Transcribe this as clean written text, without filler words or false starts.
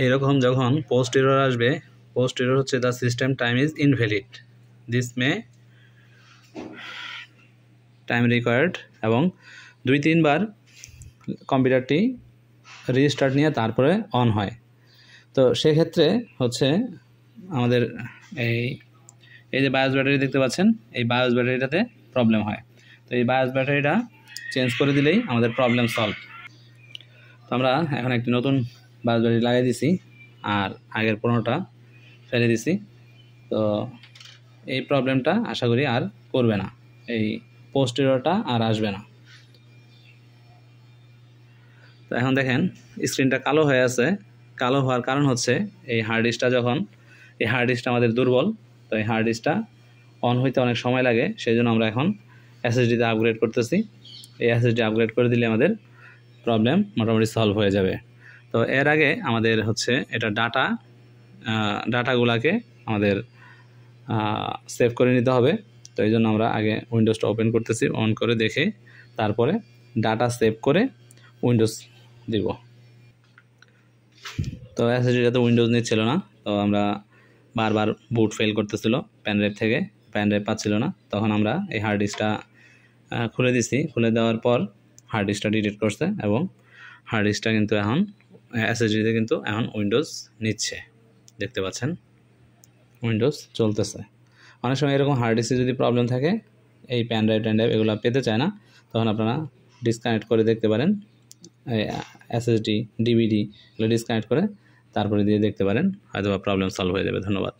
এরকম যখন post error আসবে, পোস্ট এরর হচ্ছে the system time is invalid, this may time required, এবং 2-3 বার কম্পিউটারটি রিস্টার্ট নিয়ে তারপরে অন হয়। তো সেক্ষেত্রে হচ্ছে আমাদের এই যে বায়োস ব্যাটারি দেখতে পাচ্ছেন, এই বায়োস ব্যাটারিটাতে প্রবলেম হয়। তো এই বায়োস ব্যাটারিটা চেঞ্জ করে দিলেই আমাদের প্রবলেম সলভ। তো আমরা এখন একটি নতুন বায়োস ব্যাটারি লাগিয়ে দিছি, আর আগের পুরোনোটা ফেলে দিছি। তো এই প্রবলেমটা আশা করি আর করবে না, এই পোস্ট এররটা আর আসবে না। তো এখন দেখেন স্ক্রিনটা কালো হয়ে আছে। কালো হওয়ার কারণ হচ্ছে এই হার্ড ডিস্কটা এই হার্ড ডিস্কটা আমাদের দুর্বল। তো এই হার্ড ডিস্কটা অন হইতে অনেক সময় লাগে, সেই জন্য আমরা এখন এসএসডিতে আপগ্রেড করতেছি। এই এসএসডি আপগ্রেড করে দিলে আমাদের প্রবলেম মোটামুটি সলভ হয়ে যাবে। তো এর আগে আমাদের হচ্ছে এটা ডাটাগুলোকে আমাদের সেভ করে নিতে হবে। তো এই জন্য আমরা আগে উইন্ডোজটা ওপেন করতেছি, অন করে দেখে তারপরে ডাটা সেভ করে উইন্ডোজ দিব। তো এসএসডিটাতে উইন্ডোজ নিচ্ছিল না, তো আমরা বারবার বুট ফেল করতেছিল প্যানড্রাইভ থেকে, প্যানড্রাইভ পাচ্ছিল না। তখন আমরা এই হার্ড ডিস্কটা খুলে দিছি, খুলে দেওয়ার পর হার্ড ডিস্কটা ডিলিট করছে, এবং হার্ড ডিস্কটা কিন্তু এখন এসএসডিতে কিন্তু এখন উইন্ডোজ নিচ্ছে, দেখতে পাচ্ছেন উইন্ডোজ চলতেছে। অনেক সময় এরকম হার্ড ডিস্কে যদি প্রবলেম থাকে, এই প্যানড্রাইভ এগুলো পেতে চায় না, তখন আপনারা ডিসকানেক্ট করে দেখতে পারেন, এসএসডি ডিভিডি এগুলো ডিসকানেক্ট করে তারপরে দিয়ে দেখতে পারেন, হয়তো প্রবলেম সলভ হয়ে যাবে। ধন্যবাদ।